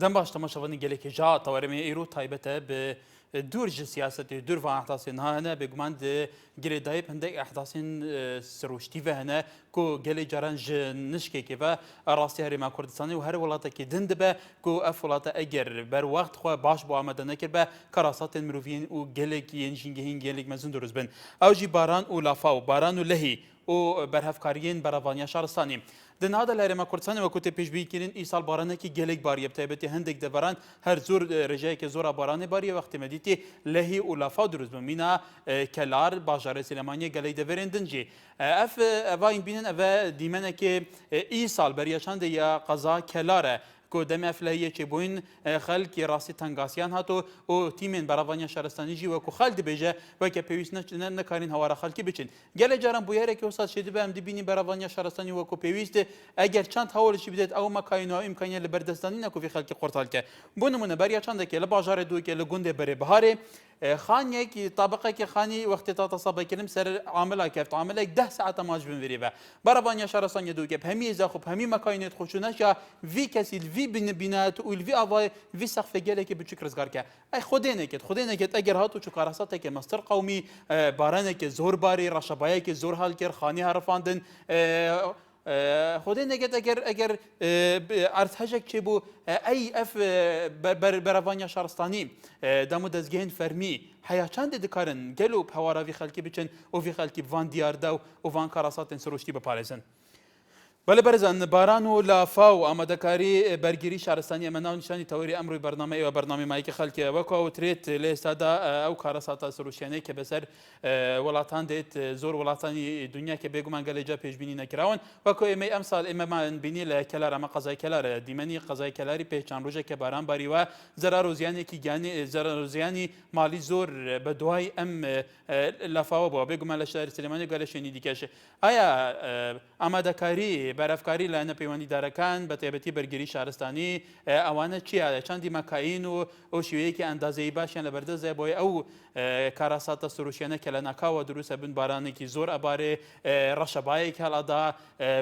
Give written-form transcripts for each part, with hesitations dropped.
دەم باش تەماشاوانی گەلێکی ژا تەوەرەمێ ئێرۆ تایبەتە بە دوور ji siyaseti dur van ehdasên hene bêguman di girê dayê hindek ehdasên siruştî ve hene ku gelê caran ji nişkekê ve rastî Herêma Kurdistanê û her welatekê din dibe ku ev welata eger berwext xwe baş bu amade nekir be karasatên miroviyên û gelek yên jîngehîn gelek mezin duruz bin. Ew jî baran û lafaw, baran û lehî û berhevkariyên beravaniya şaristanî. Di nava de Herêma Kurdistanê wekû tê pêşbîkirin îsal baranekî gelek bariye bi taybetî hindek deveran her zor rejeyeke zora baranê bariye wextê me dîtî lehî û lafa duruz bin mîna kelar bajarê Sêlemaniyê gelek deverên din jî. Ev evayên bînin ev e dîmenekê îsal beriya çandê ya qeza kelar e ku demê ev lehiyê çêbûyîn xelkê rastî tengasiyan hato û tîmên beravaniya şaristanî jî wekû xel dibêje weke pêwîst nekarîn hewara xelkî biçin. Gelê caran bûyerekê wisa şêdibe em dibînî beravaniya şaristanî wekû pêwîst e eger çand hewal jî bidêt ew mekayîn û îmkaniye li berdestanîna ku vî xelkê qortal ke. Bu nimûne beriya çandekê li bajarê Dûkê li gundê Berêbiharê خانيك طابقك خاني وقت تصابي كلم سر عاملها كيف عاملك 10 ساعات ماج بن فريبه بربان يا شرسان يدوك بهمي زاخب همي مكاينات خوشوناشا في كسيل في بنات والفي افاي في سقف جالك بتشك رزقارك اي خدينك اگر هاتو چو قراساتك مستر قومي بارانك زور باري رشبايك زور هالكر خاني هرفاندن خودی نگه اگر ارتجک چه بو ای اف بروانیا شهرستانی دامو دزگهن فرمی حیا چند دکارن گلو بهوارا وی خلکی بچن و وی خلکی وان دیار دو و وان کاراسات سروشتی بپارزن. بله برزن باران و لافا و آمادهکاری برگیری شهرستانی امنا و نشانی توری امروی برنامه و برنامه مایک خلکی وکو و تریت لیستادا او کاراسات سروشیانه که بسر ولاتان دیت زور ولاتانی دنیا که بگو من گلیجا پیشبینی نکراون وکو امی امسال اما من بینی لکلار اما قضای کلار دیمنی قضای کلاری پیچان روزه که باران باری و زرار روزیانی کی گانی زرار روزیانی مالی زور بدوای ام لافا و بگو من لشهر سلیمانی گلشنی دیکش آیا آمادهکاری برافکاری لانه پیوندی دارکان به تایبەتی برگیری شهرستانی اوانه چیه چندی مکاین و شیوهی که اندازه‌ای باشن لبرده زیبایی او کاراسات سروشیانه که لنکا و دروسه بن بارانی که زور اباره رشبایی که الادا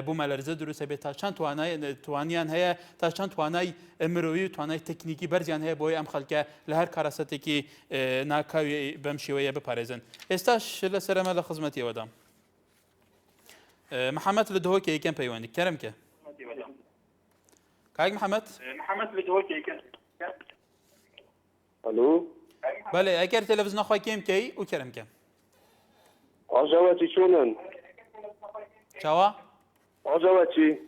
بوملرزه دروسه به تا چند توانیان هیا تا چند توانای مروی توانای تکنیکی برزیان هیا بوی ام خلکه لهر کاراساتی که ناکاوی بمشیویه بپارزن استاش لسرمه لخدمتی ودام محمد لدهوكي كم بيواني كرم كه كايك محمد لدهوكي كم الو بله اگر تلفزيون اخوي كم كي وكرم كم عجواتي شونن شوا عجواتي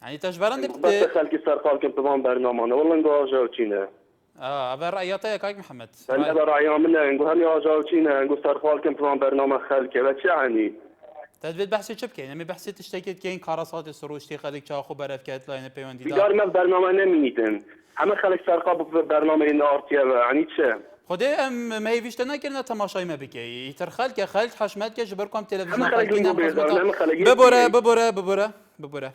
يعني تجبران بس خلقي صار قالكم تمام برنامجنا والله انقو عجواتينا أبا رأياتي كايك محمد أنا برأيي منا إنقو هم يعجوتينا إنقو صار قالكم تمام برنامج خلقي بس يعني تدبيت بحثي شو بكين أمي بحثي تشتكيت كين كاراسات السروش تيخليك شاخو برفكات لاين بيوندي دار ما برنامج نميتن همه خلق صار قاب برنامج نارتيا يعني چه خدي ام ما يفيش تناكرنا تماشاي ما بكي يترخل كخلق حشمات كش بركم تلفزيون ببورة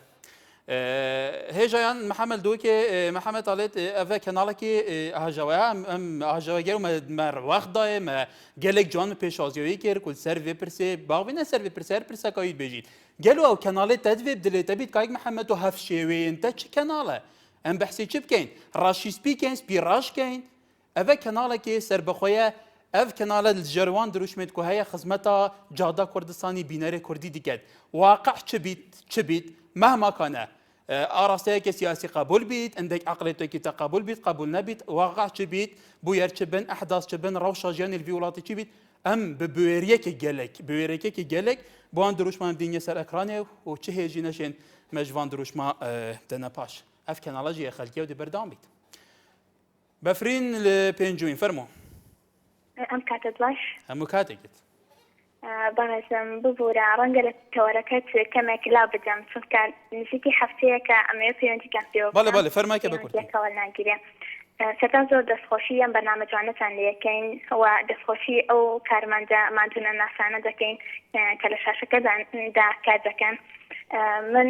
هجایان محمد دو که محمد طالت اوه کناله که هجاوه هم هجاوه گرو مر وقت دای ما گلک جان پیش آزیایی کرد کل سر وی پرسه باقی نه سر وی پرسه هر پرسه کاید بجید گلو او کناله تدویب دلی تبید که محمد تو هفت شوی انت چه کناله ام بحثی چی بکن راشیس بیکن سپیراش کن اوه کناله که سر بخواه اف کنال الجروان دروشمت که هیا خدمتا جاده کردستانی بینر کردی دیگه واقع چه بید مهما کنه آراسته که سیاسی قبول بید عندك عقليته که تقبل بید قبول نبید واقع چه بید بویر چه بن احداث چه بن روشا جان الفيولاتي چه بید ام ببویریه که گلک بوان دروشمان دنیا سر اکرانه و چه هیجی نشین مجوان دروشما دنا پاش اف کنالا جی خلقی و دی بردام بید بفرین لپنجوین فرمو ام كاتب باش هم كاتجت بەڕێزم ببوورە ڕەنگە لە تەوەرەکەت کەمێک لا بدەم چونکە نزیکی هەفتەیەکە ئەمەیە پەیوەندیتان پێوە بەڵێ فەرمایکە بە کورتی کەوە ناگیرێ سەران زۆر دەستخۆشی ئەم بەرنامەجوانەتان لێ یەکەین و دەستخۆشی ئەو کارمەندە مادونە ناسانە دەکەین کە لە شاشەکەدا کار دەکەن من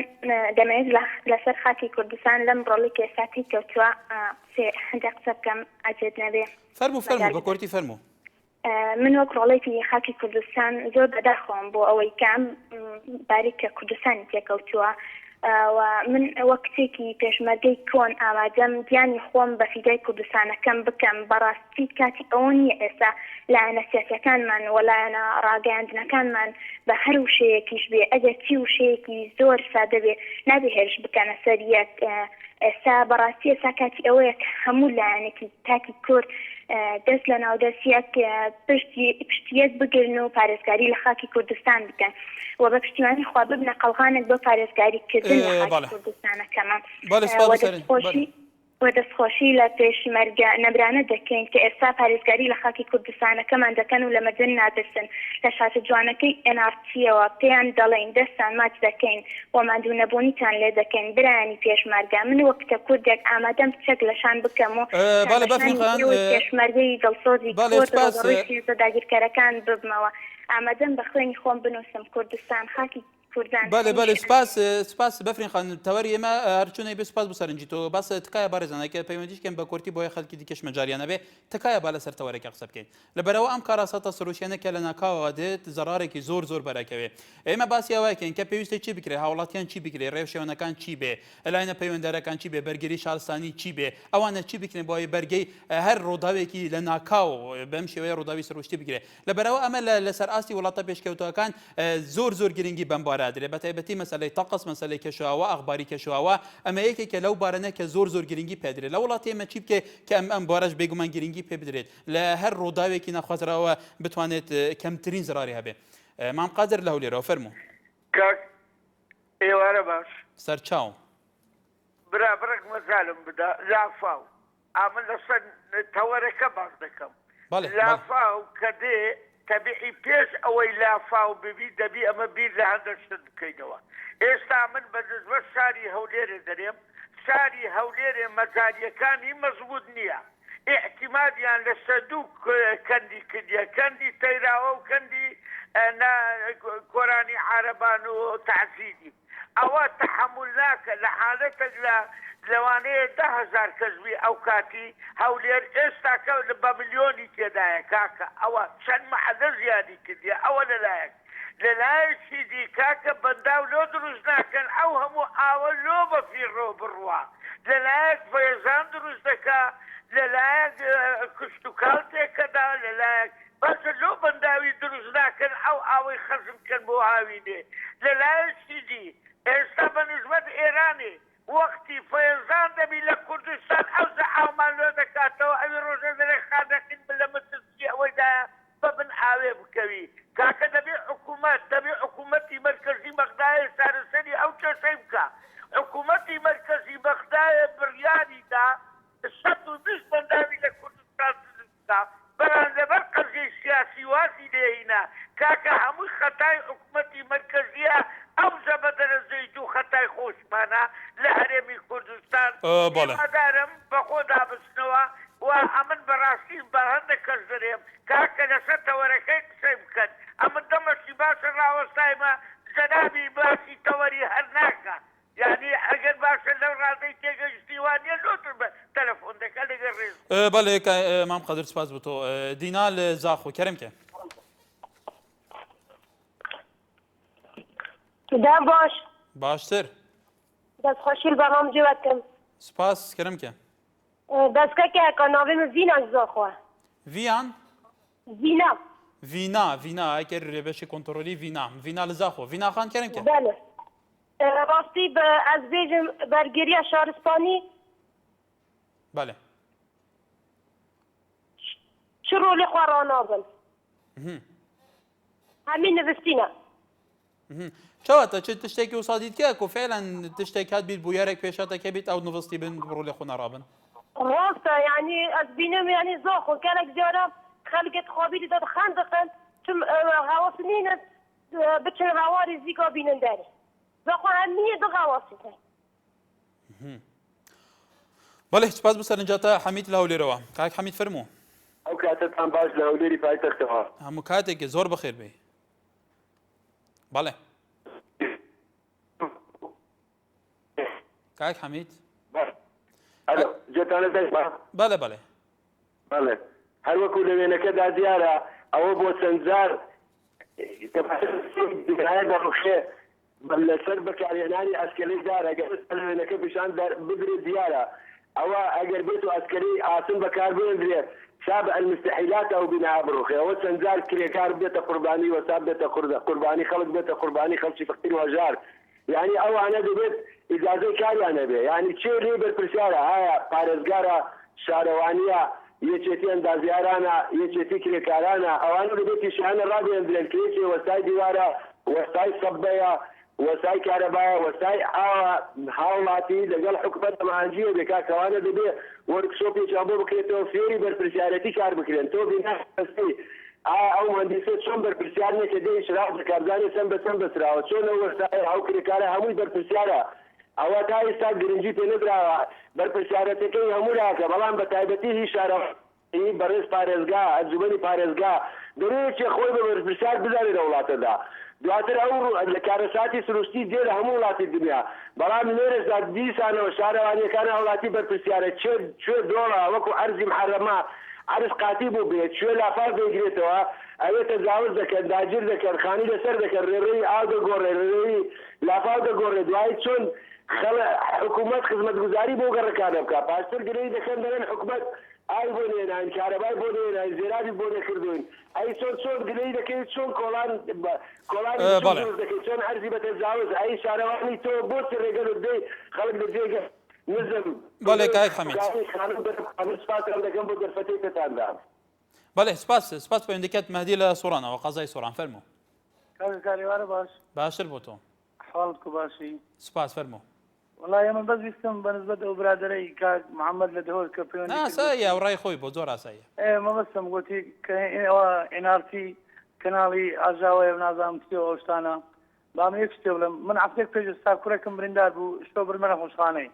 دەمەوێت لەسەر خاکی کوردستان لەم ڕۆڵی کێساتی کەوتووە هەندێک قسە بکەم ئەجێت نەبێ فەرموو بە کورتی فەرموو من وەک ڕۆڵێکی خاکی کوردستان زۆر بەداخۆم بۆ ئەوەی کەم باریکە کوردستانی تێکەوتووە ومن وەکتێکی پێشمەرگەی کۆن ئامادەم گیانی خۆم بە فیدای کوردستانەکەم بکەم بەڕاستی کاتی ئەوە نییە ئێستا لایەنە سیاسیەکانمان و لایەنە ڕاگەیاندنەکانمان بە هەر وشەیەکیش بێ ئەگەر چی وشەیەکی زۆر سادە بێ نابێ هێرش بکەنە سەر یەک ئێستا بەڕاستی ئێستا کاتی ئەوەیە هەموو لایەنێکی تاکی کورد دەست لە ناو دەستیەک پشتیەک بگرن و پارێزگاری لە خاکی کوردستان بکەن و بە پشتیوانی خوا ببنە قەڵغانێک بۆ پارێزگاریکردن لە خاکی کوردستانەکەمە و دەستخۆشی لە پێشمەرگە نەبرانە دەکەین کە ئێستا پارێزگاری لە خاکی کوردستانەکەمان دەکەن و لە مەدەن نادرسن لە شاتە جوانەکەی NRTەوە پێیان دەڵێن دەستان ماچ دەکەین و مادوو نەبوونیتان لێ دەکەین برایانی پێشمەرگە من وەکتە کوردێک ئامادەم چەک لەشان بکەم و پێشمەرگەی دڵسۆزی کورد داگیرکەرەکان ببمەوە ئامادەم بە خوێنی خۆم بنووسم کوردستان خاکی بله سپاس بفرین خان تەوەری ئێمە هەرچوونەی بێ سپاس بسەرنجی تۆ باس تکایە بارێزانەکە پەیوەندیشکەم بە کورتی بۆیە خەڵکی دیکەش مەجاریانە بێ تکایە با لەسەر تەوەرێکی قسە بکەین لەبەرەوە ئەم کاراساتە سروشیانەکە لە ناکاوەوە دێت زەرارێکی زۆر بەرەکەوێ ئێمە باسی ئەوەکەین کە پێویستە چی بکرێ هاوڵاتیان چی بکرێ ڕێوشێوەنەکان چی بێ لایەنە پەیوەنددارەکان چی بێ بەرگری شارستانی چی بێ ئەوانە چی بکرێن بۆی بەرگەی هەر ڕووداوێکی لە ناکاو بەم شێوەیە ڕووداوی سروشتی بگرێ لەبەرەوە ئەمە لەسەر ئاستی وڵاتە پێشکەوتوەکان زۆر گرنگی بەم بارە درێ بەتایبەتی مەسەلەی تەقس مەسەلەی کێشاوە ئەخباری کێشاوە ئەمە یەکێکە لەو بارانە کە زۆر گرنگی پێدرێت لە وڵاتی ئێمە چی بکێ کە ئەم بارەش بێگومان گرنگی پێ بدرێت لە هەر ڕووداوێکی نەخوازراوە بتوانێت کەمترین زراری هەبێ مام قادر لە هەولێرەوە فەرموو ئێوارە باش سەرچاو برابرێک مەزالم بدا لافاو ئامن لەسەر تەوەرەکە باس دەکەم لافاو کە دێ تەبیعی پێش ئەوەی لافاو ببی دەبی ئەمە بیر لە هەندەشت بکەینەوە ئێستا من بەدەستبە شاری هەولێرە دەرێم شاری هەولێرێ مەجاریەکانی مەزبوط نییە احتیمادیان لە سەدوو کەندی کردیە کەندی تەیراوە و کەندی کۆرانی عارەبان و تەعزیدی ئەوە تەحمل ناکە لە حالەتێک لەوانەیە 10,000 کەسبی ئەو کاتی هەولێر ئێستاکە بە ملیۆنی تێدایە کاکە ئەوە چەند مەحەدە زیادی کردیە ئەوە لەلایەک لەلایەکی دی کاکە بەنداو لۆ دروست ناکەن ئەو هەموو ئاوە لۆ بە فیڕۆ بڕوە لەلایەک فێزان دروست دەکا لەلایەک کشت و کاڵتێکەدا لەلایەک بەسە لۆ بەنداوی دروست ناکەن ئەو ئاوەی خەزمکەن بۆ هاوینێ لەلایەکی دی ئێستا بە نسبەت ئێرانی وەختی فێزان دەبی لە کوردستان ئەو زەعاومان لۆ دەکاتەوە ئەوی ڕۆژە دەرێ خانەقین لە مەسجدی ئەوەیدایە بەبن ئاوێ بکەوی کاکە دەبێ حکوومەتی مەرکەزی بەغدایە سارەسەری ئەو کەسەی بکە حکوومەتی مەرکەزی بەغدایە بڕیاریدا 120 بەنداوی لە کوردستان بکە بەران لەبەر قەرزەی سیاسی وازی لێهینە کاکە هەمووی خەتای حکوومەتی مەرکەزیە ئەو زەبە دەرەزەی دوو خەتای خۆشمانە لە هەرێمی کوردستان ئادارم بەخۆ دابستنەوە و ئەمن بەڕاستی بە هەندێک کەس دەرێم کاکە لەسەر تەوەرەکەی قسەی بکەن ئەمن دەمەشی باشە ڕاوەستایمە جەنابی باسی تەوەری هەر ناکە یعنی ئەگەر باشە لەو ڕادەی تێگەشتی وانە لۆتر بە تەلەفۆن دەکە لەگەر ڕێز بەڵێ مام قادر سپاس بۆ تۆ دینا لە زاخۆ کەرەمکە دام باش باشتر دەستخۆشی بەڕام جوەتم سپاس کەرەمکە دەستکەکە کەناوێ من ڤینە زۆخوا ڤیان ڤینا ئەکە ڕێبەشی کۆنتڕۆلی ڤینا لە زاخۆ ڤینا خان کەرەمکە بەڵێ ڕاستی بە ئەس بێژم بەرگریە شارستانی بەڵێ چ ڕۆلی خوا ڕانابن هەمین نوستینە چاوەتە چ تشتێکی وسادیت کە کۆ فعلا تشتێک هات بیت بویارێک پێشاتەکە بیت ئەو نوستی بن ڕۆلی خۆ نەڕابن ڕاستە یعنی ئەس بینم یعنی زۆخۆ کەلێک جارە خەلکت خوابیری دەد خان دەخەن چم هاواسنینە بچن هاواری زیکا بینن دەری زۆخۆ هەمیە دغاواسیتە بەڵێ سپاس بسەرنجاتە حەمید لە هەولێرەوە کاک حەمید فەرموو ئەو کاتتان باش لە هەولێری پایتەختەوە هەموو کاتێکی زۆر بەخێر بێ بەڵێ کاک حەمید جێتانە دەیما بەڵێ هەر وەکو لە وێنەکەدا دیارە ئەوە بۆ چەندجار دەڕوخێ لەسەر بەکارهێنانی ئەسکەرەی دارە گەرێنەکە پیشان بدرێت دیارە ئەوە ئەگەر بێت و ئەسکەرەی ئاسن بەکار بێنرێت ساب المستحيلات او بناء بروخي او سنزال كريكار بيت قرباني وساب بيت قرباني خلق بيت قرباني خلق فقير وجار يعني او انا بيت اجازه كاري انا بي يعني تشي لي بالبرسياره هاي بارزغارا شاروانيه يچتي اندازيارانا يچتي كريكارانا او انا بيت شان الرابي عند الكيسي وساي ديوارا وساي صبيه وساي كهرباء وساي هاولاتي لقال حكومة معنجية بكا كوانا دبي وركشوبي جابو بكريتو فيري بربرسيارتي كار بكرين تو بناء بسي او مهندسات شون بربرسيارنا كدي شراء بكارزاني سنبة سراء شون هو ساي او كريكارا هموي بربرسيارة او تاي ساق جرنجي تنبرا بربرسيارتي كي همو راكا بلان بتايبتي هي شارع برز بارزگا الزباني بارزگا دريش خوي بربرسيار بزاري دولات دا دواتر او لکارساتی سروشتی دیر همو ولاتی دنیا بلام نرس داد 20 سنه و شهروانی کان ولاتی برپرسیاره چه دولا وکو ارض محرمه عرض قاطی بو بیت شو لافاز بگیرتوا اوه تجاوز دکر داجر دکر خانی دسر دکر ری آد گوره ری لافاز گوره دوای چون حکومت خدمت گزاری بو گرکانه بکا پاستر گری دکن دارن حکومت ای بونین این کاربای بونین این زیرابی بونه کردوین ای چون گلی دکی چون کلان چون عرضی بتجاوز ای شهروانی تو بوس رجال دی خلق دی نظم بله کاک حمید بله سپاس پەیوەندیکەت مەهدی لە سوڕانەوە قەزای سوڕان فەرموو کاریوارە باش باشتر بۆ تۆ حاڵت باشی سپاس فەرموو وڵای ئەمە بەس ویستم بەنسبەت ئەو برادەرەی کاک محەممەد لە دهۆر کە پەیوەندی ئاساییە و ڕای خۆی بۆ زۆر ئاساییە مەبەستم گوتی کە ئەوە ئێنارتی کەناڵی ئاژاوەیە و نازانم چی ئەو شتانە با من یەک شتێ بڵێم من عەفتێک پێش ئێستا کوڕێکم بریندار بوو شتۆ برمە نەخۆشخانەی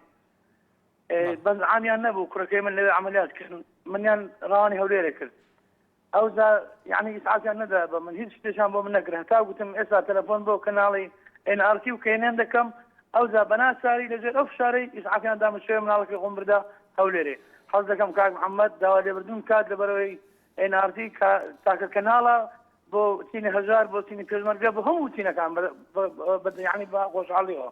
بەنجعامیان نەبوو کوڕەکەی من لەوێ عەمەلیات کردن منیان ڕەوانی هەولێرە کرد ئەوجا یعنی ئیسعافیان نەدا بە من هیچ شتێکیان بۆ من نەکرد هەتا گوتم ئێستا تەلەفۆن بۆ کەناڵی NRT و کەینێن دەکەم ئەوجا بەناساری لەژێر ئەو فشارەی ئیسعافیان دامە شوێ مناڵەکەی خۆم بردا هەولێرێ حەز دەکەم کاک محەممەد داوا لێبردوون کات لەبەرەوەی NRT تاکە کەناڵە بۆ تینی هەژار بۆ تینی پێشمەرگە بۆ هەموو تینەکان یعنی بە خۆشحاڵیەوە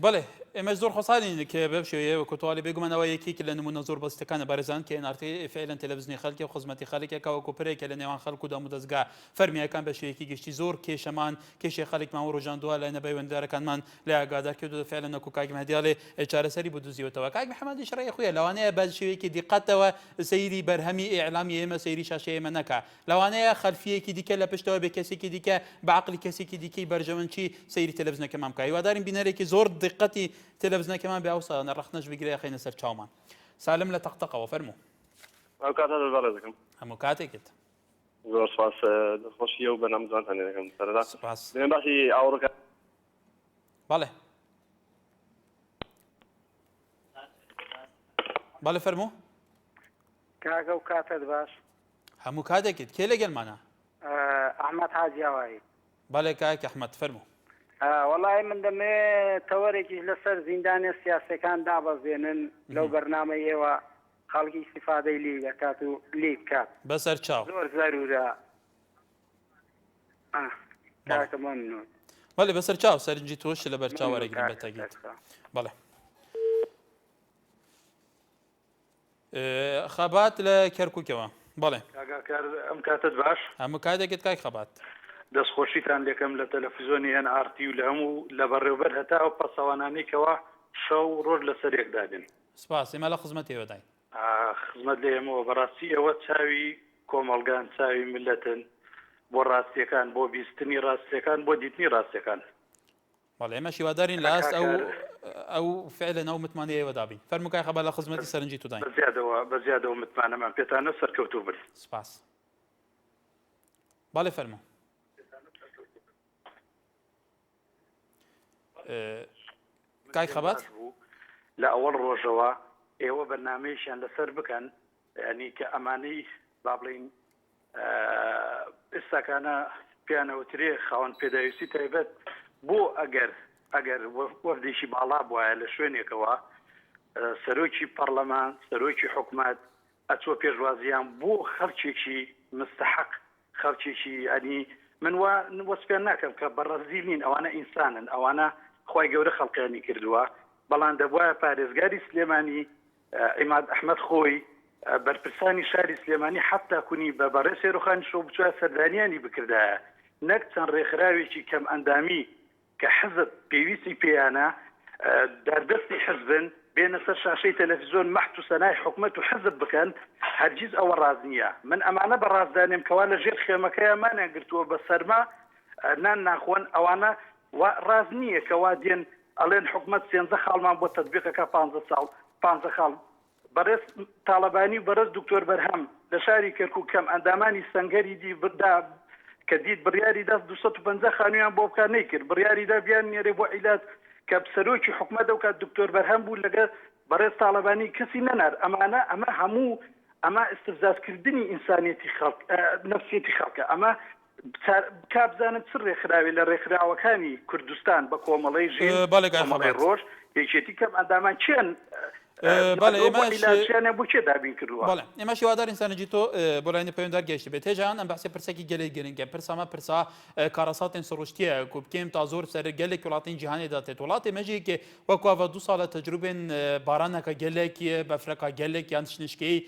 بەڵێ ئێمە زۆر خۆشحاڵین کە بەم شێوەیە وەکو توالی بێگومانەوە یەکێک لە نمونە زۆر بەستەکانە بارێزان کە NRT فعلا تەلەڤیزیۆنی خەڵکی و خزمەتی خەڵکێکە وەکو پرێکە لە نێوان خەڵک و دەم و دەستگا فەرمیەکان بە شێوەیەکی گشتی زۆر کێشەمان کێشەی خەڵکمان و ڕۆژاندووە لە نەبەیوەنددارەکانمان لە ئاگادار کردو فعلا نەکو کاک مەهدیاڵێ چارەسەری بۆ دۆزیوەتەوە کاک محەممەدی شڕی خۆیە لەوانەیە بە شێوەیەکی دیقەتەوە سەیری بەرهەمی ئیعلامی ئێمە سەیری شاشەی ئێمە نەکا لەوانەیە خەلفیەکی دیکە لە پشتەوە بە کەسێکی دیکە بە عەقڵی کەسێکی دیکەی بەرژەوەندچی سەیری تەلەڤیزیۆنەکەمان بکە هیوادارین بینەرێکی زۆر دیقەتی تەلەڤیزیۆنەکەمان بێ ئەوسا نەڕەخنەش بگرێ خەینە سەر چاومان سالم لە تەقتەقەوە فەرموو ئەو کاتە دەبارە دەکەم هەموو کاتێکت زۆر سپاس دەخۆشیە و بەنامزانتان دەکەم سەرەتا سپاس بێن باسی ئاوڕەکە بەڵێ فەرموو کاکە و کاتت باش هەموو کاتێکت کێ لەگەڵمانە ئەحمەد حاجیاوایی بەڵێ کاک ئەحمەد فەرموو وەڵای من دەمێ تەوەرێکی لەسەر زیندانە سیاسەکان دابەزێنن لەو بەرنامە ئێوە خەڵکی استیفادەی لی دەکات و لی بکات بەسەر چاو زۆر زەرورە کاکە مەمنون بەڵێ بەسەر چاو سەرنجی تۆش لەبەر چاو وەرەگرین بەتەگیت بەڵێ خەبات لە کەرکووکەوە بەڵێ ئەم کاتت باش هەموو کاتێکت کاک خەبات دەستخۆشیتان لەکەم لە تەلەڤیزیۆنی NRT و لە هەموو لە بەڕێوەبەر هەتا ئەو پەسەوانانەیەکەوە شەو ڕۆژ لەسەرێک دادن سپاس ئێمە لە خزمەت ئێوەداین خزمەت لە ئێمەوە بەڕاستی ئەوە چاوی کۆمەڵگان چاوی ملەتن بۆ ڕاستیەکان بۆ بیستنی ڕاستیەکان بۆ دیتنی ڕاستیەکان بەڵێ ئێمە شیوادارین لە ئاست ئەو فعلەن ئەو متمانەی ئێوە دابین فەرموو کاک خەبات لە خزمەتی سەرنجی تۆداین بەزیادەوە متمانەمان پێتانە سەرکەوتوو بن سپاس بەڵێ فەرموو کاک خەبات لە ئەوەڵ ڕۆژەوە ئێوە بەرنامەیەشیان لەسەر بکەن ینی کە ئەمانەی با بڵین ئێستاکانە پیانەوترێ خاوەن پێداویستی تایبەت بۆ ئەگەر وەفدێکی باڵا بواە لە شوێنێکەوە سەرۆکی پەرلەمان سەرۆکی حکومەت ئەچوە پێشوازیان بۆ خەڵکێکی مستحق خەڵکێکی ئەنی من وەسپیان ناکەم کە بەڕەزیل نین ئەوانە ئینسانن ئەوانە خی گەورە خەڵقیانی کردووە بەڵام دەبواە پارێزگاری سلێمانی عیماد ئەحمەد خۆی بەرپرسانی شاری سلێمانی حتا کونی بە بەڕێ سێرۆخانی شۆ بچوە سەردانیانی بکردایە نەک چەند ڕێکخراوێکی کەم ئەندامی کە حزب پێویستی پێیانە دەردەستی حزبن بێنە سەر شاشەی تەلەڤیزۆن مەحت و سەنای حکومەت و حزب بکەن هەرگیز ئەوە ڕاز نییە من ئەمانە بە ڕازدانێم کەوا لە ژێر خێمەکەیانمانیان گرتووە بە سەرما نان ناخۆن ئەوانە ڕاز نییە کەوا دێن ئەڵێن حکومەت سێنزە خاڵمان بۆ تەطبیقەکە 15 خاڵ بەڕێز تاالبانی و بەرز دکتۆر بەرهەم لە شاری کەرکوو کەم ئەندامانی سەنگەری دی بردا کە دیت بڕیاری دەست 250 خانوویان بۆ بکار نەیکرد بڕیاریدا بیان نێرێ بۆ عیلات کە سەرۆکی حکومەت ئەو کات دکتۆر بەرهەم بوو لەگە بەڕێز تاالبانی کەسی نەنار ئەمە هەموو ئەمە استفزازکردنی ئینسانیەتی خەڵک نەفسیەتی خەڵکە ئەمە کابزانم چ ڕێکخراوی لە ڕێکخراوەکانی کوردستان بە کۆمەڵی ژین کۆمەڵی ڕۆژ یەکێتی کەم ئەندامان چێن ئێمە شێوادار ئینسانێکی تۆ بۆ لایەنی پەیوەنددار گەشتی بێت هێژان ئەم بەحسی پرسێکی گەلەی گرنگە پرسامە پرسا کارەساتێن سروشتیە کو بکەیم تا زۆر سەر گەلێک وڵاتین جیهانێدا تێت وڵاتی مەژێکێ وەکوواە 2 ساڵە تەجروبێن بارانەکە گەلێکی بەفرەکە گەلێک یان شنشکەی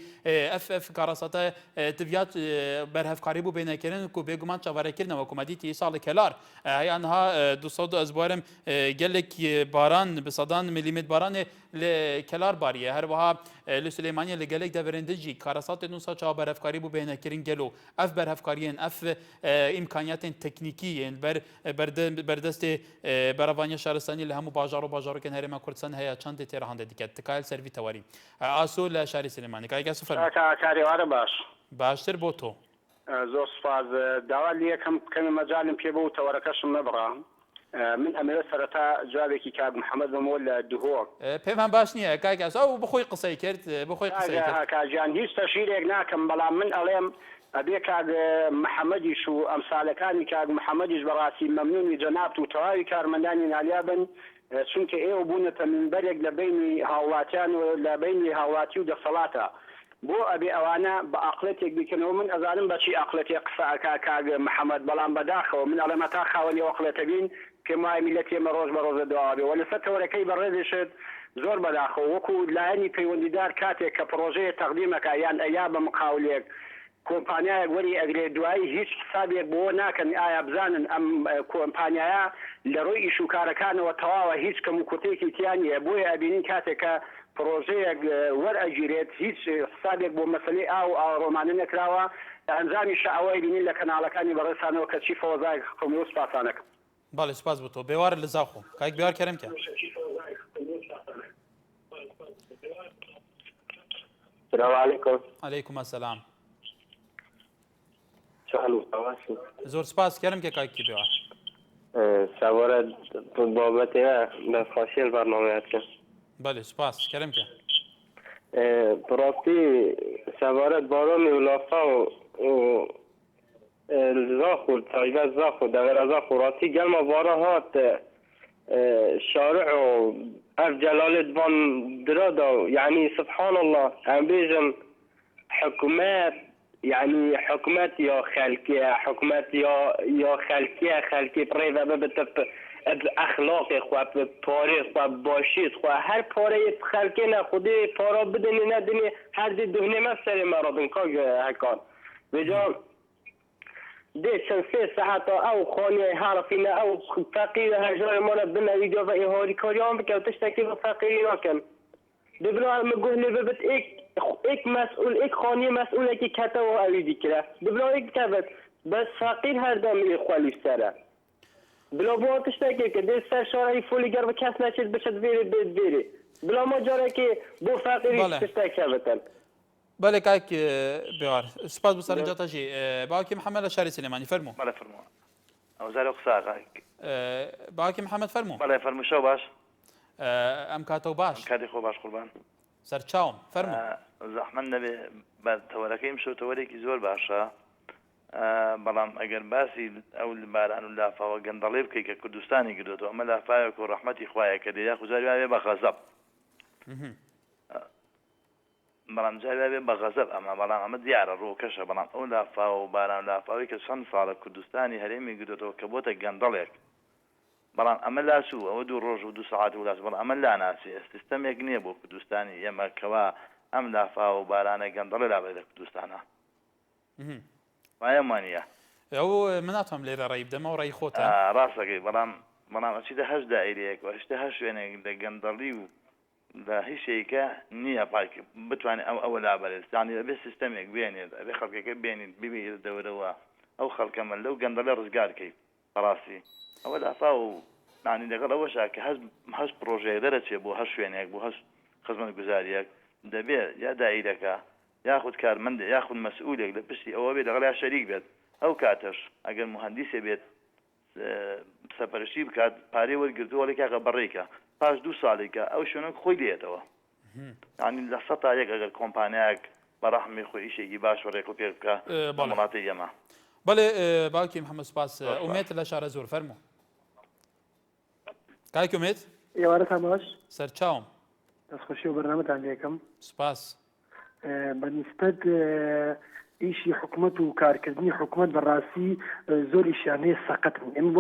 ئەف کارەساتە تڤات بەرهەفکاری بوو بینەکردن و بێگومان چاوەڕێکردنەوە کومەدیتی ساڵی کەلار هەیەها 200 ئەزبوارم گەلێکی باران بسەدان میلیمتر بارانێ لە کەلار باریە هەروەها لە سلێمانیە لە گەلێک دەبرندجی کارەساتێن نووسا چاو بەرهەفکاری بوو بینەکردن گەلو ئەف بەرهەفکاریên ئەف ئیمکانیاتên تەکنیکیên بەردەستێ بەرەڤانیە شارستانی لە هەموو باژار و باژارۆکێن هەرێما کوردستان هەیە چەندێ تێرەهاندە دیکە تکایل سەروی تەوەری ئاسۆ لە شاری سلێمانی کاریگا سوفەر کاریوارە باشتر بۆ تۆ زۆر سپاس داوا لە یەکەم کەمی مەجالم پێ بۆ و تەوەرەکەشم نەبڕا من ئەمەوێ سەرەتا جوابێکی کاک محەممەد بمەوە لە دهۆک پێمان باش نییە کاکاس ئەو بخۆی قسەی کرد بخۆی کاجیان هیچ تەشیرێک ناکەم بەڵام من ئەڵێم ئەبێ کاک محەممەدیش و ئەمسالەکانی کاک محەممەدیش بەڕاستی مەمنونی جەنابت و تەواوی کارمەندانی نالیا بن چونکە ئێوە بوونەتە منبەرێک لە بینی هاوڵاتیان و لە بینی هاوڵاتی و دەسەڵاتە بۆ ئەبێ ئەوانە بە ئاقلەتێک بکەنەوە من ئەزانم بەچی ئاقلەتێک قسەکە کاک محەممەد بەڵام بەداخەوە من ئەڵێمە تا خاوەنی ئاقلەتە بین پێم وایە میلەت ئێمە ڕۆژ بە ڕۆژە دەواابێ و لەسەر تەوەرەکەی بەڕێزێشت زۆر بەداخەوە وەکو لایەنی پەیوەندیدار کاتێک کە پرۆژەیە تەقدیمەکە یان ئەیا بە مقاولێک کۆمپانیایەک وەری ئەگرێ دوایی هیچ حسابێک بۆ ناکەن ئایا بزانن ئەم کۆمپانیایە لە ڕۆی ئیشوکارەکانەوە تەواوە هیچ کەم و کوتێکی تیانە بۆیە ئەبینین کاتێک کە پرۆژەیەک وەرئەگیرێت هیچ حسابێک بۆ مەسلەی ئاو ئاڕۆمانە نەکراوە ئەنجامی شەوەی بینین لە کەناڵەکانی بەڕێسانەوە کە چی فۆزای خۆمی و سپاسانەکە باڵێ سپاس بۆ تۆ بێوارە لە زاخۆ کاک بیار کەرم کە السلام عليكم. عليكم السلام. شحال وصواسي. زور سپاس كرم كاكي بيوار. سوارد بابتها نخاشي البرنامج. بله سپاس كرم كا. براستی سوارد باران ولافا و الزاخو تایبه زاخو دغر زاخو راستی گلما بارا هات شارع و اف جلالت بان درادا يعني سبحان الله هم بيجن حكومات يعني حكومات يا خلقية حكومات يا خلقية بريفا بتب اخلاق خو پاره خو باشید خو هر پاره خلقی نه خودی پارا بدنی ندنی هر دی دهنه مسئله مرا بنکاگ هکان بجان ده چند 3 ساعت او خانه حرفینه او فقیر هجار مالا بنویدیا و احاری کاری هم بکن تشتکی و فقیری نکن دبنا مگوه نببت ایک مسئول ایک خانی مسئوله که کتا و اویدی کرده دبنا ایک کبت بس فقیر هر دامی خوالیف سره بلا بو تشتکی که ده سر شارعی فولیگر و کس نشد بشد بیری بلا ما جاره که بو فقیری تشتکی بتن بله كاك بيار سپاس بسر اینجا تاجی باقی محمد شاری سلیمانی فرمو بله فرمو اوزار قصا باقی محمد فرمو بله فرمو شو باش ام كاتو باش كادي خو باش قربان سر چاوم فرمو زحمن نبي بعد توركيم شو توريكي زور باشا بلام اگر باسی اول باران الله فوا گندلی بکی که کردستانی گردو تو عمل افای کو رحمتی خواه کدی یا خوزاری به بخزب بەڵام جارێ بێ بە غەزەب ئەمە بەڵام ئەمە دیارە ڕووکەشە بەڵام ئەو لافاوە و باران لافاوی کە چەند ساڵە کوردستانی هەرێمی گرێتەوە کە بۆتە گەندەڵێک بەڵام ئەمە لاسوو ئەوە 2 ڕۆژ و 2 سەعات و لاس بەڵام ئەمە لاناسی سیستەمێک نییە بۆ کوردستانی ئێمە کەوا ئەم لافاوە و بارانە گەندەڵی لابێت لە کوردستانە وایە وانە ئەو من ناتوانم لێرە ڕێی بدەمە و ڕێی خۆتە ڕاستەکەی بەڵام ئەچیدە 8 دائیرەیەک و 8 شوێنێک لە گەندەڵی و لە هیچ شەیەکە نییە پاک بتوانێت ئەوە لابەرێت زانی ئەبێ سیستەمێک بێنێت ئەبێ خەڵکەکە بێنیت ببێت دەورەوە ئەو خەڵکە من لەو گەندەڵە ڕزگارکەی بەڕاستی ئەوە لافا و نانی لەگەڵ ئەوەشا کە هەست پرۆژەیە دەرەچێت بۆ هەست شوێنێک بۆ هەست خزمەت گوزاریەک دەبێت یا دائیرەکە یاخود کارمەندە یاخود مەسئولێک لە پشتی ئەوە بێت لەگەڵ یا شەریک بێت ئەو کاتەش ئەگەر مهندسێ بێت سەپەرشتی بکات پارەی وەرگرتووە لە کاکە بەڕێکە پاش 2 ساڵێکە ئەو شوێنە خۆی لێتەوە ینی لە 100 تا 1 ئەگەر کۆمپانیاک بەڕەحمی خۆی ئیشێکی باش وەڕێک و پێ بکە وڵاتی ئێمە بەڵێ باوکی محەممەد سوپاس ئومێت لە شارە زۆر فەرموو کاک ئومێت ئێوارەتان باش سەرچاوم دەستخۆشی و بەرنامەتان لێکم سوپاس بەنسبەت ئیشی حکوومەت و کارکردنی حکوومەت بەڕاستی زۆر ئیشانەیە سەقەتن ئێمە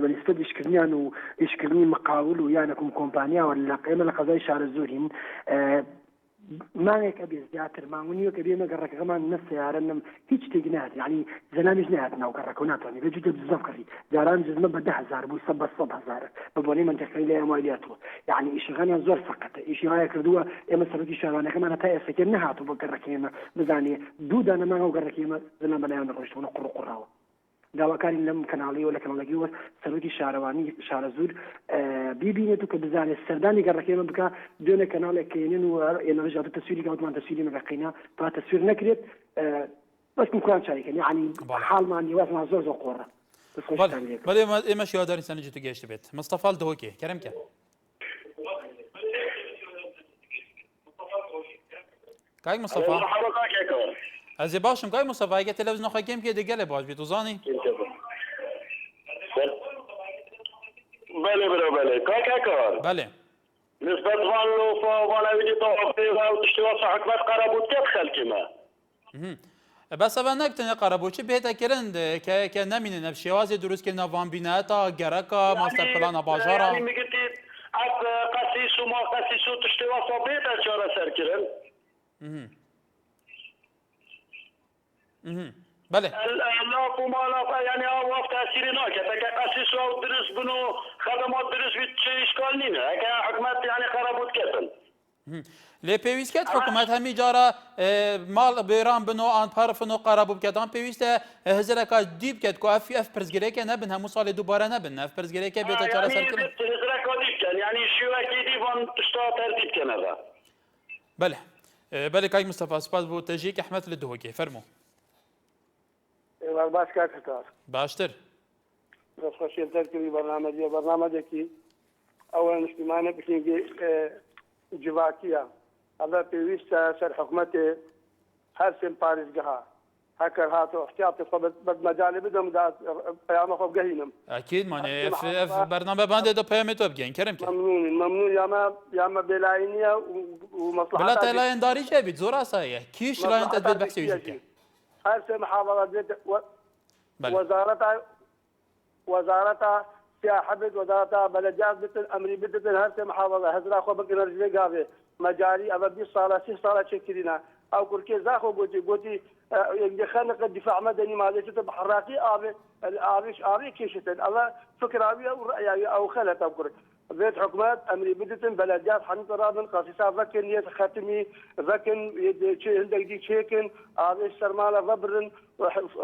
بەنسبەت ئیشکردنیان و ئیشکردنی مقاول و یانەکم کۆمپانیاوە لە ئێمە لە قەزای شارە زۆرین مانێکە بێ زیاتر مانگونیوە کە بێمە گەڕەکەمان نەسیارە نم هیچ شتێک نات یعنی زەنامیش نهات ناو گەڕەکە و ناتوانانی بێ جوجە بزەف کردی جاران جزمە بە 10,000 بوو 100,000 بە بۆنەی منتەقەی لە ئەمالیاتەوە یعنی ئیشەکانیان زۆر سەقەتە ئیشی وایە کردووە ئێمە سەرۆکی شارانەکەمان تا ئێستاکە نەهاتوو بە گەڕەکە ئێمە بزانێ 2 دانە مانگە و گەڕەکە ئێمە زەنە بەلایان ڕۆیشتەوە قوڕ و قوڕاوە داواکاری لەم کەناڵیەوە لە کەناڵەکەیەوە سەرۆکی شارەوانی شارە زۆر بیبینێت و کە بزانێت سەردانی گەڕەکەمە بکە دوێنێ کەناڵێک کێنن و ئێنەژات تەسویری کەوتمان تەسویری مەگەقینا تا تەسویر نەکرێت بەسم کوان چاریکەن یعنی حاڵمان دیوازمان زۆر زۆر قۆڕە بەڵێ ئێمە شیواداری سەرنجی تو گەیشت بێت مستەفا دهۆکێ کەرەمکە کاک مستەفا ئەزێ باشم کاک مستەفا ئەگە تەلەڤیزیۆنەکەم پێ دەگەلێ باش بێت و زانی بله بله کار بله نسبت والو فوالا ویدی توافقه و تشتوى حكومت قرابوت كيف خلقي ما بس أبغى نكتن قرابوت بهتا كرند كنامين نفسي وازي دروس كنا فان بيناتا جركا ماستر بلان باجارا يعني مقتي أب قسيس وما قسيس تشتوى صبيتا شارع سركرن بله لا فما لا يعني وقت تأثير ناك قسيس أو درس بنو خدمات درس بيت إشكال نينا حكومت يعني قرابوت كتن لێ پێویستکات حکوومەت هەمی جارە ماڵ بێران بنەوە ئان پارفن و قارەبوو بکەدان پێویستە هەزرەکە دی بکەێت کو ئەفی ئەف پرزگرێکە نەبن هەموو ساڵی دووبارە نەبن ئەف پرزگرێکە بێتە چارە سەرکردن بەله بەێ کاک مستەفا سوپاس بۆ تەژێک ئەحمەد لە دهۆکێ فەرموو باش کاکتار باشتر دەستخۆشیێتەر کردی بەرنامەجێکی ئەوە نیشتیمانە بکەینگە جواکیە ئەڵە پێویستە سەر حکوومەتێ هەر سێم پارێزگەها هەکەر هاتۆ احتیاطی خۆ بەمەجاالێ بدەم پەیامە خۆ بگەهینم ئەکید مانێ بەرنامە باندێ دە پەیامی تۆ بگەین کەرم مەمنون یامە بێلایی نییە و مەسڵحات لایەنداری جێ بیت زۆر ئاساییە کیش لایەن تەدبیر بەحسی بکەین هەر سێ محاوەڵات بێت وەزارەتە سیاحە بێت وەزارەتە بەلەجات بتن ئەمری بدتن هەر سێ محاوەڵە هەزرا خۆ بگەنە ژێ گاوێ مەجاری ئەوە 20 ساڵە 30 ساڵە چێکردینە ئەو کورکێ زاخۆ گوتی خەنقە دیفاع مەدەنی مالێتە بە حڕاقی ئاوی کێشتن ئەوە فکراویە و ڕەیاوی ئەو خەلەتە کورد بيت حكومات أمري بدتن بلديات حنط رابن قاسيسا فكن يت ختمي فكن عندك دي شيكن هذا السرمالة فبرن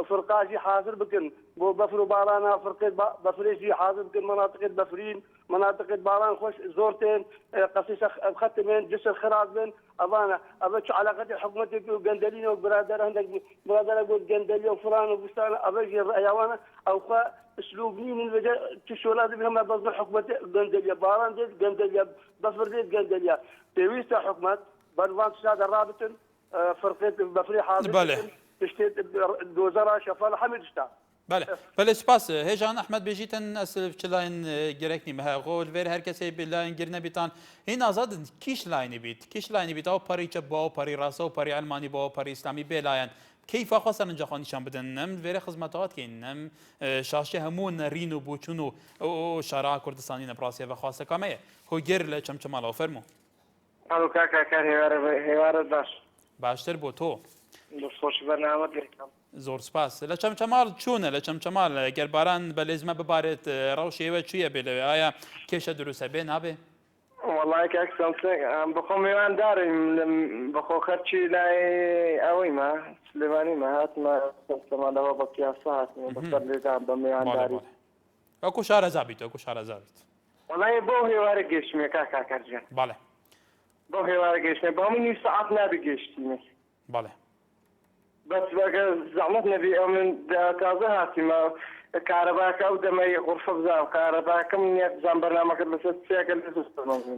فرقاجي حاضر بكن بو بفرو بارانا فرقة بفريجي حاضر بكن مناطق بفرين مناطق باران خوش زورتين قاسيسا ختمين جسر خراج بن أبانا أبى شو علاقة الحكومة وجندلين وبرادر عندك برادر أقول جندلين وفلان وبستان أبى الرأيوانا أو اسلوب مين الوجه تشولاد بهم بضم حكومه جندليا باران ديت جندليا بفر ديت جندليا تويست حكومه بنوان شاد الرابط فرقه بفري حاضر بله تشتيت دوزرا شفال حمد شتا بله سپاس هێژان ئەحمەد بێژیتن ئەسف چ لاین گرێکنی مەهە غۆل وێر هەر کەسێ لاین گر نەبیتان هین ئازاد کیش لاینی بیت کیش لاینی بیتەوە پەری چەپ بۆ پەری ڕاستە و پەری ئەلمانی بۆ پەری ئیسلامی بێلایەن كيف خاصة نجاح نشان بدن نم فيري خدماتات كاين نم شاشة همون رينو بوچونو او شارع كردستاني نبراسيا وخاصة كامية هو غير لچمچمال او فرمو الو كاكا كار هوار باشتر بو تو خوش برنامه گرفتم زور سپاس لچمچمال چونه لچمچمال گر باران بلزمه ببارت روشي و چويه بله آیا كيش دروسه بين ابي والله كاك سامسونج بخو میوان داریم بخو خرچی لای اوی ما سلیمانی ما هات ما سما دوا با قیاسه هات بسر لیدام با میوان داری اكو شهر زابيت اكو شهر زابيت والله بو هوار گشمی كاكا كرجان بله بو هوار گشمی با منی ساعت نبی گشتیم بله بس بقى زعمت نبي من تازه هاتي ما كهرباء او دمي غرفه بزاف كهرباء كم نظام برنامج بس سياق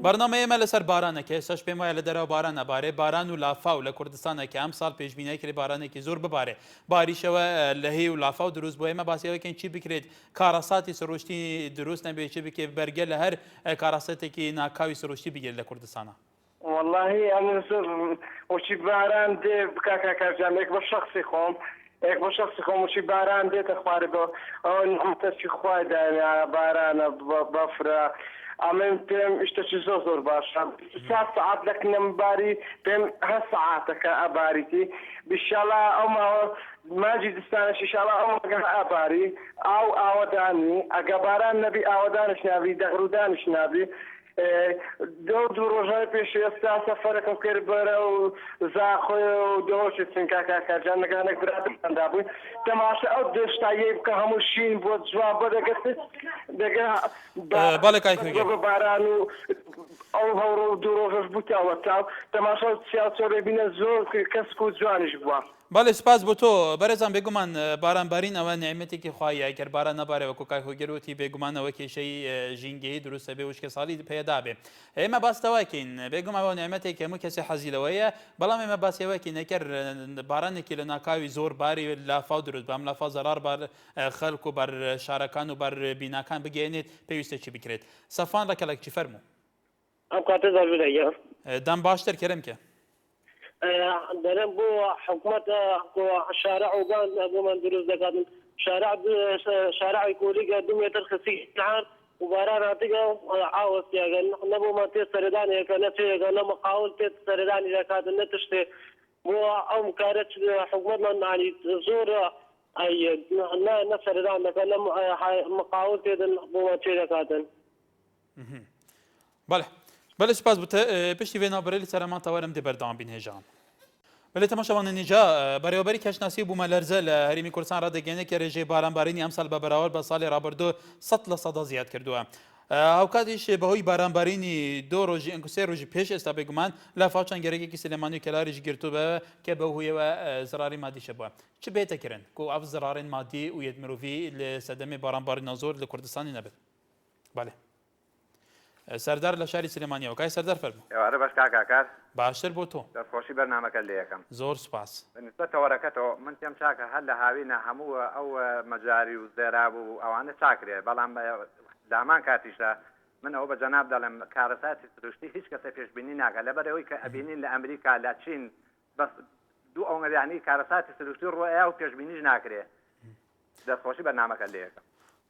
برنامه ما لسر بارانه که ساش به ما لدره باران باره باران و لافا و لکردستان که ام سال پیش بینی کلی بارانه که زور بباره باریش و لهی و لافا و دروز بوی ما باسی که چی بکرید کاراساتی سروشتی دروس نبی چی بک برگل هر کاراساتی که ناکاوی سروشتی بگیر لکردستان والله انا وشي باران دي كاكا كرجان هيك بالشخصي خوم هيك بالشخصي خوم وشي باران دي تخباري بو نعمت شي خوي باران بفرا عمين بهم اشتشي زور باشا 3 ساعات لك نمباري بهم هالساعاتك اباريتي بالشالله او ما جي دستانش ان شاء الله او اباري او اوداني اقباران نبي اودانش نبي دغرودانش نبي دو روزای پیش استا سفرکم کرد برای زاخوی و دوشت سنکا جان نگانک برادر دابوی تماشا او دشتایی که هموشین بود جواب بده گفت بالك ايكو بارانو او هورو دو روز بوتا وتاو تماشا سیاسی بین زور کسکو جوانش بوا بله سپاس بو تو برزان بگومان باران بارین او نعمتی که خواهی اگر باران نباره و کوکای خو گروتی بگومان او که شی جینگی درست به وش که سالی پیدا به اما باس تواکین بگومان او نعمتی که مو کسی حزیلویه بلا ما باس یواکین اگر باران که لناکاوی زور باری لافا درست بام لافا ضرر بر خلق و بر شارکان و بر بیناکان بگینید پیوسته چی بکرید صفان لکلک چی فرمو ام قاطع ضروری دم باشتر کرم که درم بو حكومة شارع وبان ابو من دروز دكاتن شارع يقولي قدم يترخصي نعم وباران عتيقة عاوز يا نبو ما تسردان يا كنتي قال مقاول تسردان يا كاد نتشتي بو ام كانت حكومة يعني زور اي نسردان قال مقاول تدن بو ما تشي كاتن بله سپاس بوده پشتی وینا برای سرمان تورم دی بردام بین هجان بله تماشاوان نجا برابری کشناسی بو ملرزه لهریمی کردستان را دگینه که رژه باران بارینی امسال به برابر با سال رابردو 100% زیاد کردوه اوقاتش به هوی باران بارینی 2 روز انکو 3 روز پیش است بگمان لافاچان گرگی که سلیمانی کلاریش گرتو به که به هوی و ضراری مادی شبه چه بهتر کرن کو اف ضرار مادی و یدمروفی لصدمه باران بارین نزور لکردستانی نبود بله سردار لشاری سلیمانی و کای سردار فرمو آره باش کاکا باشتر بو تو در خوشی برنامه کلی یکم زور سپاس بالنسبه لورقته من تم شاكا هلا هاوينا همو او مجاري وزراب او انا شاكري بلام دامان كاتيشا من او بجناب دلم كارثات سروشتي هيش كسي فيش بينينا قال بدوي كابينين لامريكا لا تشين بس دو او يعني كارثات سروشتي رؤيا و فيش بينيش ناكري در خوشی برنامه کلی یکم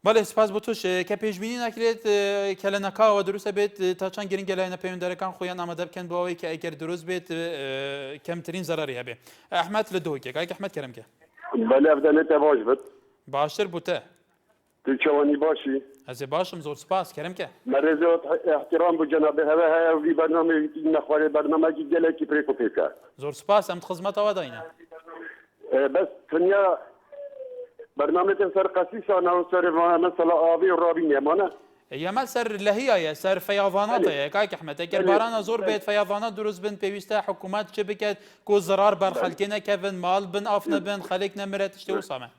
بله سپاس بوتوش که پیشبینی نکرد کل نکا و درست بیت تا چند گرین گلای نپیوندار کن خویان آماده بکن باوی که اگر درست بیت کمترین ضرری هبه احمد لدوی که احمد کرم که بله افضل تواج بد باشتر بوته تو چوانی باشی از باشم زور سپاس کرم که مرزات احترام بو جناب هوا وی برنامه نخواره برنامه گله کی پریکو پیکا زور سپاس ام خدمت آواداینا بس دنیا برنامه سر قسیسانه و سر مثلا آبی و رابین یمانه یمال سر لهیه سر فیاضانات که احمد اگر باران زور بیت فیاضانات درست بن پیوسته حکومت چه بکد کو ضرر بر خلقنا کفن مال بن افن بن خلق نمرت اشتو سامه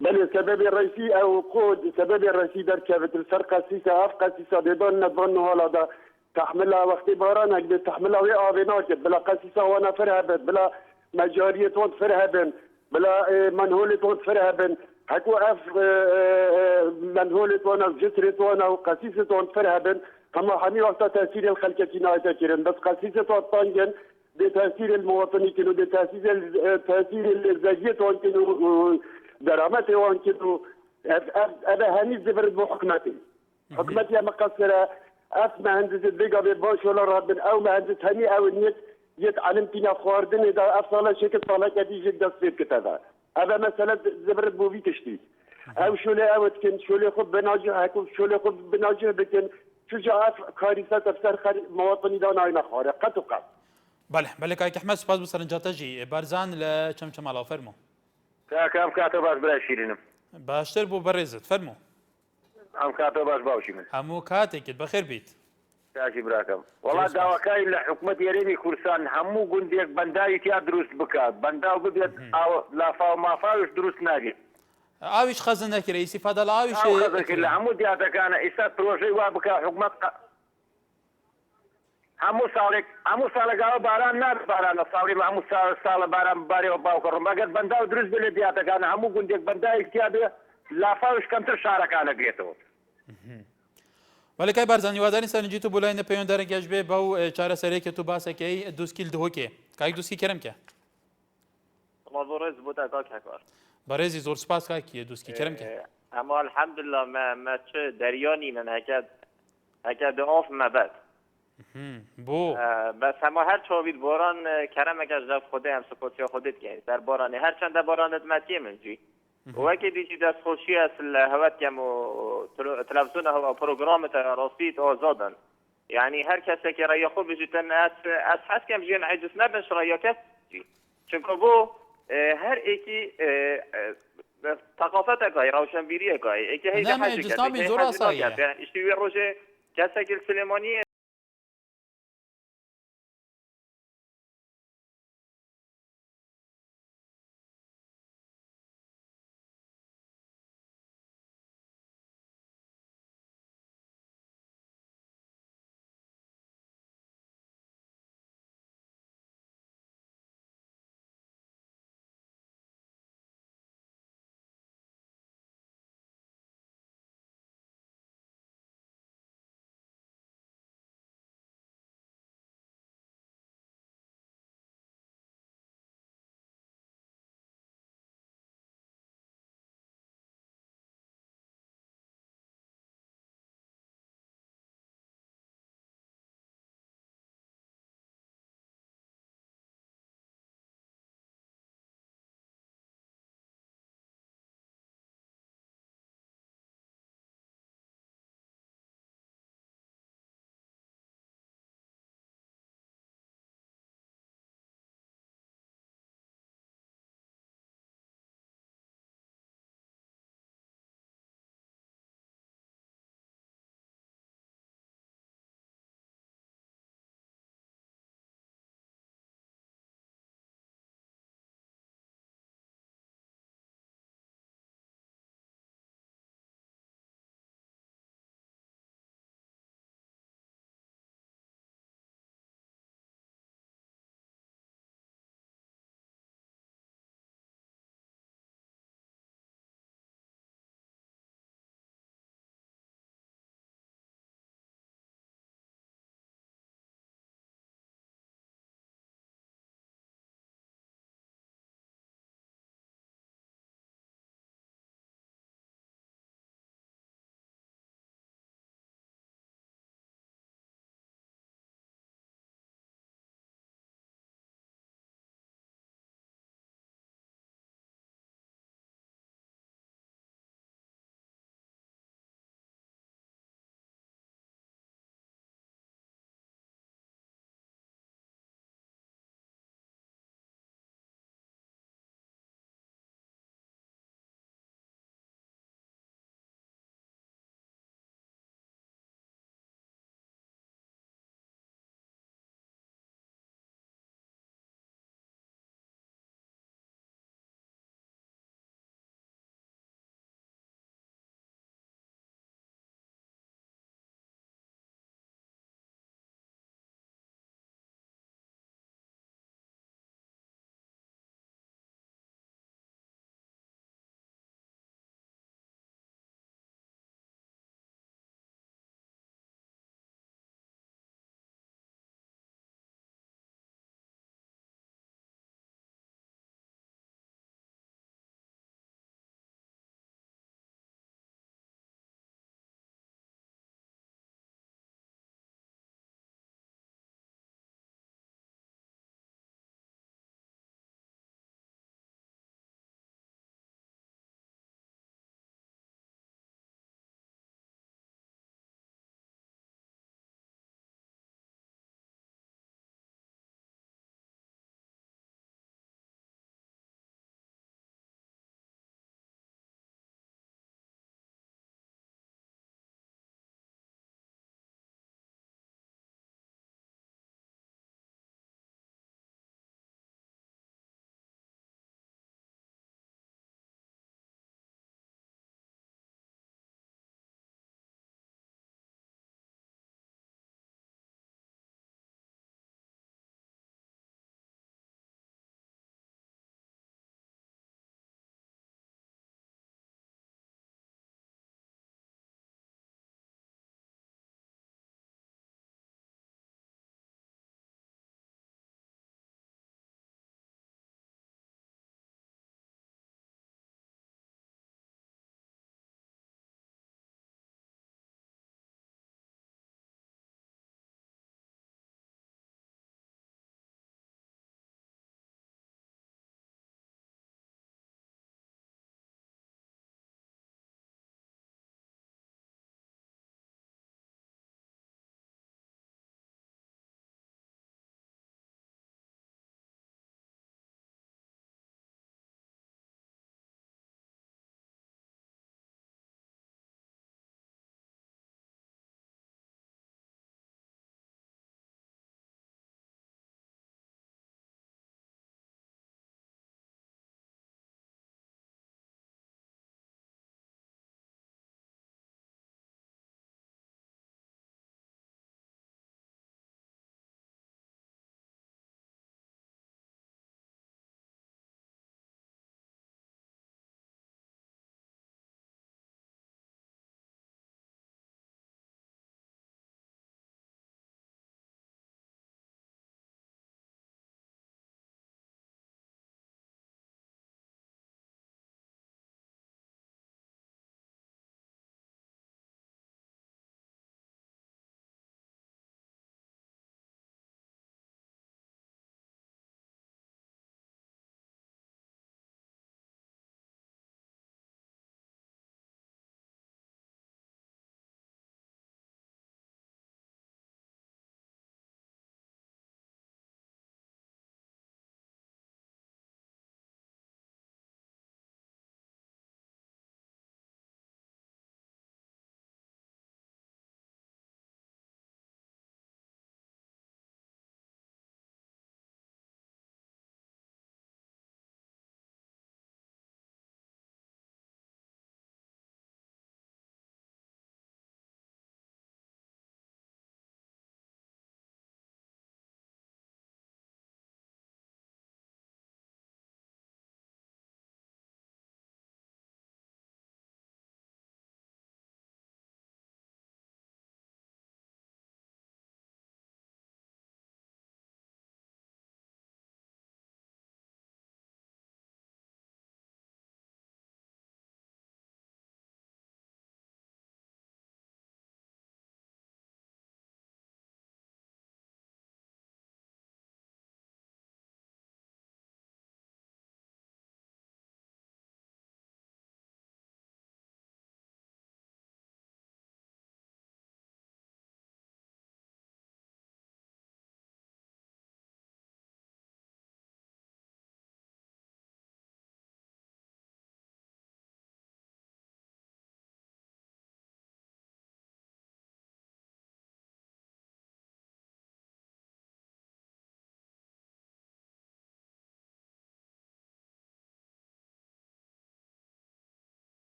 بله سبب الرئيسي او قود سبب الرئيسي در كافة سر قسيسة اف قسيسة بدون نظن ولا دا تحملها وقت بارانك تحملها وي آبيناك بلا قسيسة وانا فرهبت بلا مجارية وانت فرهبن بلا منهولة وانت فرهبن هكو اف منهولت وانا جسرت وانا وقسيسة وانا فرهبن هما حمي وقت تأثير الخلقة نايتا كيرن بس قسيسة طنجن بتأثير المواطنين كانوا بتأثير الزاجية وان كانوا درامات وان كانوا أنا هني زبرت بحكمتي حكمتي مقصرة أف مهندس الدقة بباش ولا ربن أو مهندس هني أو النت يتعلمتنا خواردن إذا أفضل شكل طالع كدي جدا تصير كتابة هذا مثلا زبرت بوفي تشتي أو شو لي أو تكن شو لي خب بناجه هكو شو لي خب بناجه بكن شو جاء كارثة تفسر مواطني دانا عين خارق قط وقط بله كايك احمد سپاس بسرنجاتجی بارزان ل چمچم علاو فرمو كم كاتب باش بلا شيرينم باشتر بو برزت فرمو ام كاتب باش باوشي من همو كاتك بخير بيت تاجي براكم والله داواكاي لحكومه يريني كورسان همو قنديك بنداي تيا دروس بكات بنداو ببيت او لا فاو ما فاوش دروس ناجي اوش خزنه كري استفاده لا اوش خزنه كلا همو دياتا كان اسا بروجي وابكا حكومه همو سال قالوا باران نار باران صاوري همو سال باران باري وباوكر ما قد بنداو دروس بلدياتا كان همو قنديك بنداي تيا لا فاوش كمتر شارك انا بيتو ولی که بارزانی واداری سرنجی تو بولای نپیون داره گیج به باو چاره سری که تو باسه که دوسکیل دهو که که دوسکی کرم که والله برز بوده که کار برزی زور سپاس که دوسکی کرم که اما الحمدلله ما چه دریانی من هکد آف مبد بو بس اما هر چاوید باران کرم اگر جف خوده هم سپاسیا خودت گهید در بارانه هر چند بارانت متیه منجی وکی دیجی دست خوشی اصل هوت کم و تلفزیون و پروگرامت راستیت آزادن یعنی هر کسی که رای خوب بجیتن از حس کم جین عجز نبنش رای کس جی چونکه بو هر ایکی ثقافت اگای روشنبیری اگای ایکی هیچ حاجی زور آسایی اشتوی روشه کسی که سلیمانی